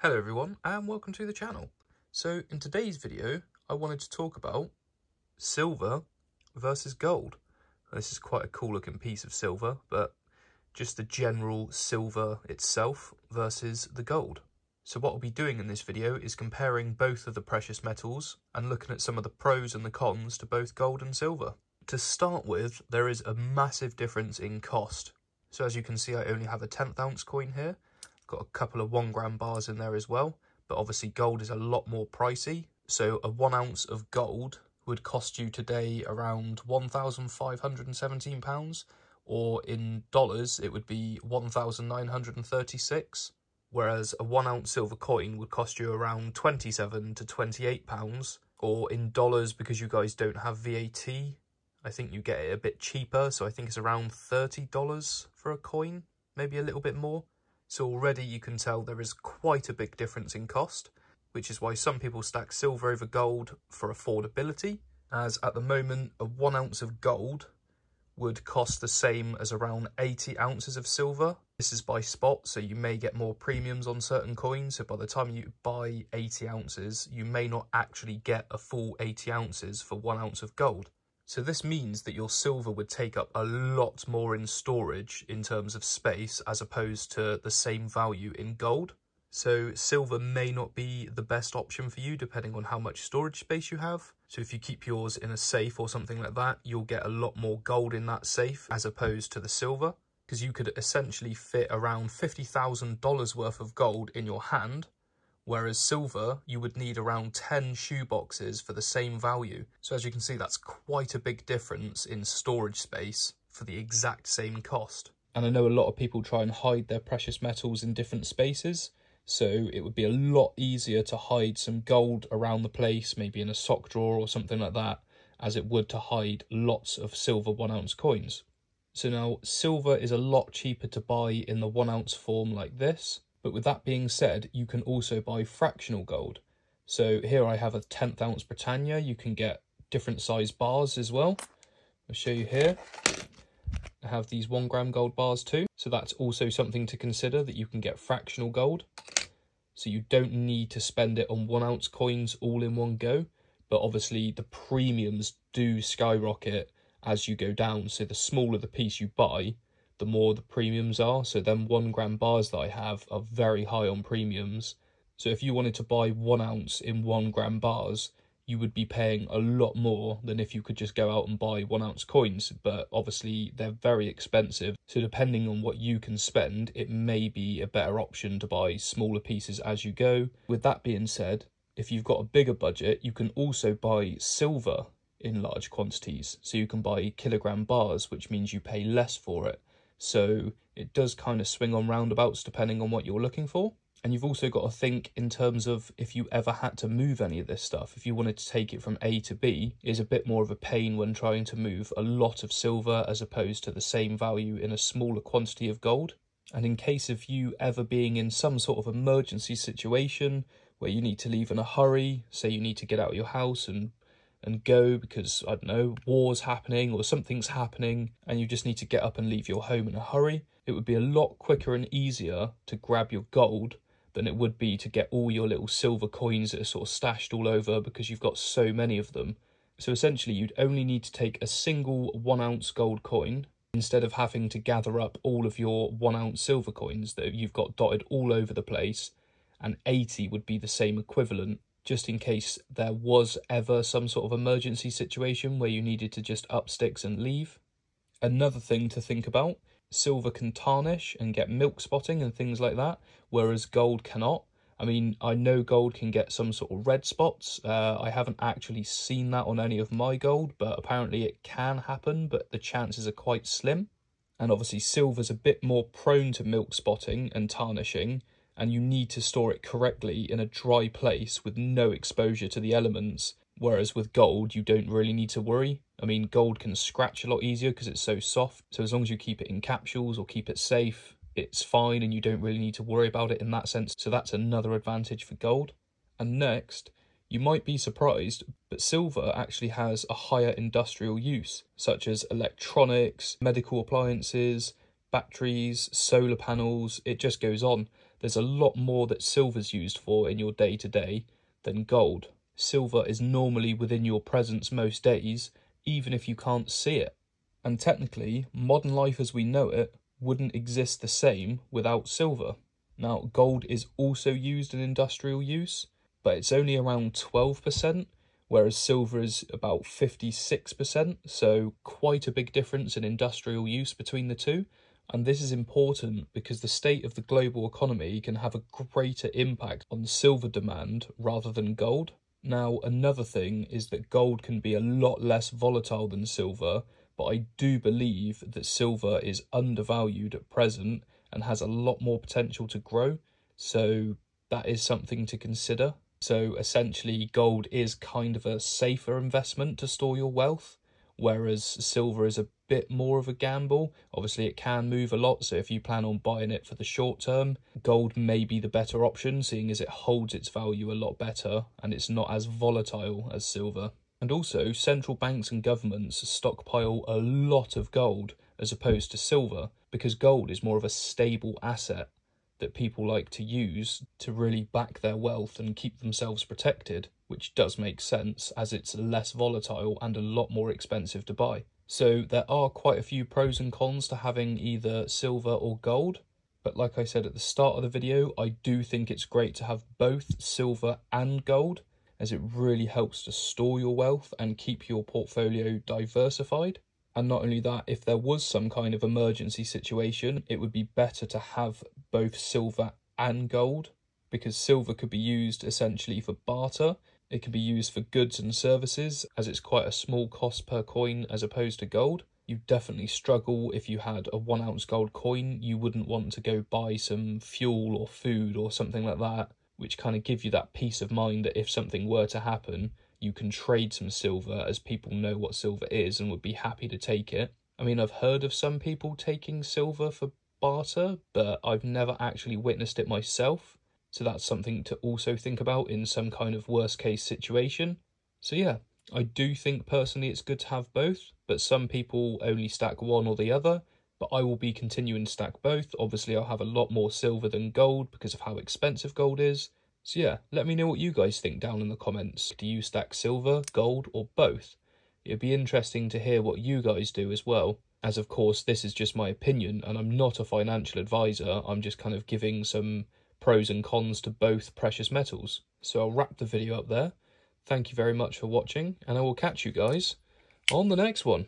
Hello everyone and welcome to the channel. So in today's video I wanted to talk about silver versus gold. This is quite a cool looking piece of silver, but just the general silver itself versus the gold. So what I'll be doing in this video is comparing both of the precious metals and looking at some of the pros and the cons to both gold and silver. To start with, there is a massive difference in cost. So as you can see, I only have a 10th ounce coin here. Got a couple of 1 gram bars in there as well, but obviously gold is a lot more pricey. So a 1 ounce of gold would cost you today around £1,517, or in dollars it would be 1,936, whereas a 1 ounce silver coin would cost you around £27 to £28, or in dollars, because you guys don't have VAT, I think you get it a bit cheaper, so I think it's around $30 for a coin, maybe a little bit more. So already you can tell there is quite a big difference in cost, which is why some people stack silver over gold for affordability, as at the moment a 1 ounce of gold would cost the same as around 80 ounces of silver. This is by spot, so you may get more premiums on certain coins, so by the time you buy 80 ounces, you may not actually get a full 80 ounces for 1 ounce of gold. So this means that your silver would take up a lot more in storage in terms of space as opposed to the same value in gold. So silver may not be the best option for you depending on how much storage space you have. So if you keep yours in a safe or something like that, you'll get a lot more gold in that safe as opposed to the silver, because you could essentially fit around $50,000 worth of gold in your hand, whereas silver, you would need around 10 shoe boxes for the same value. So as you can see, that's quite a big difference in storage space for the exact same cost. And I know a lot of people try and hide their precious metals in different spaces, so it would be a lot easier to hide some gold around the place, maybe in a sock drawer or something like that, as it would to hide lots of silver 1 ounce coins. So now, silver is a lot cheaper to buy in the 1 ounce form like this. But with that being said, you can also buy fractional gold. So here I have a 10th ounce Britannia. You can get different size bars as well. I'll show you here. I have these 1 gram gold bars too. So that's also something to consider, that you can get fractional gold. So you don't need to spend it on 1 ounce coins all in one go. But obviously the premiums do skyrocket as you go down. So the smaller the piece you buy, the more the premiums are. So them 1 gram bars that I have are very high on premiums. So if you wanted to buy 1 ounce in 1 gram bars, you would be paying a lot more than if you could just go out and buy 1 ounce coins. But obviously they're very expensive. So depending on what you can spend, it may be a better option to buy smaller pieces as you go. With that being said, if you've got a bigger budget, you can also buy silver in large quantities. So you can buy kilogram bars, which means you pay less for it. So it does kind of swing on roundabouts depending on what you're looking for. And you've also got to think in terms of if you ever had to move any of this stuff. If you wanted to take it from A to B, is a bit more of a pain when trying to move a lot of silver as opposed to the same value in a smaller quantity of gold. And in case of you ever being in some sort of emergency situation where you need to leave in a hurry, say you need to get out of your house and go because, I don't know, war's happening or something's happening and you just need to get up and leave your home in a hurry, it would be a lot quicker and easier to grab your gold than it would be to get all your little silver coins that are sort of stashed all over because you've got so many of them. So essentially you'd only need to take a single 1 ounce gold coin instead of having to gather up all of your 1 ounce silver coins that you've got dotted all over the place, and 80 would be the same equivalent, just in case there was ever some sort of emergency situation where you needed to just up sticks and leave. Another thing to think about, silver can tarnish and get milk spotting and things like that, whereas gold cannot. I mean, I know gold can get some sort of red spots. I haven't actually seen that on any of my gold, but apparently it can happen, but the chances are quite slim. And obviously silver's a bit more prone to milk spotting and tarnishing, and you need to store it correctly in a dry place with no exposure to the elements, whereas with gold you don't really need to worry. I mean, gold can scratch a lot easier because it's so soft, so as long as you keep it in capsules or keep it safe, it's fine and you don't really need to worry about it in that sense. So that's another advantage for gold. And next, you might be surprised, but silver actually has a higher industrial use, such as electronics, medical appliances, batteries, solar panels, it just goes on. There's a lot more that silver's used for in your day-to-day than gold. Silver is normally within your presence most days, even if you can't see it. And technically, modern life as we know it wouldn't exist the same without silver. Now, gold is also used in industrial use, but it's only around 12%, whereas silver is about 56%, so quite a big difference in industrial use between the two. And this is important because the state of the global economy can have a greater impact on silver demand rather than gold. Now, another thing is that gold can be a lot less volatile than silver, but I do believe that silver is undervalued at present and has a lot more potential to grow, so that is something to consider. So essentially, gold is kind of a safer investment to store your wealth, whereas silver is a bit more of a gamble. Obviously, it can move a lot, so if you plan on buying it for the short term, gold may be the better option, seeing as it holds its value a lot better and it's not as volatile as silver. And also, central banks and governments stockpile a lot of gold as opposed to silver, because gold is more of a stable asset that people like to use to really back their wealth and keep themselves protected, which does make sense as it's less volatile and a lot more expensive to buy. So there are quite a few pros and cons to having either silver or gold, but like I said at the start of the video, I do think it's great to have both silver and gold, as it really helps to store your wealth and keep your portfolio diversified. And not only that, if there was some kind of emergency situation, it would be better to have both silver and gold, because silver could be used essentially for barter. It can be used for goods and services, as it's quite a small cost per coin as opposed to gold. You definitely struggle if you had a 1 ounce gold coin. You wouldn't want to go buy some fuel or food or something like that, which kind of give you that peace of mind that if something were to happen, you can trade some silver, as people know what silver is and would be happy to take it. I mean, I've heard of some people taking silver for barter, but I've never actually witnessed it myself. So that's something to also think about in some kind of worst case situation. So yeah, I do think personally it's good to have both, but some people only stack one or the other. But I will be continuing to stack both. Obviously, I'll have a lot more silver than gold because of how expensive gold is. So yeah, let me know what you guys think down in the comments. Do you stack silver, gold, or both? It'd be interesting to hear what you guys do as well, as of course this is just my opinion and I'm not a financial advisor. I'm just kind of giving some pros and cons to both precious metals. So I'll wrap the video up there. Thank you very much for watching, and I will catch you guys on the next one.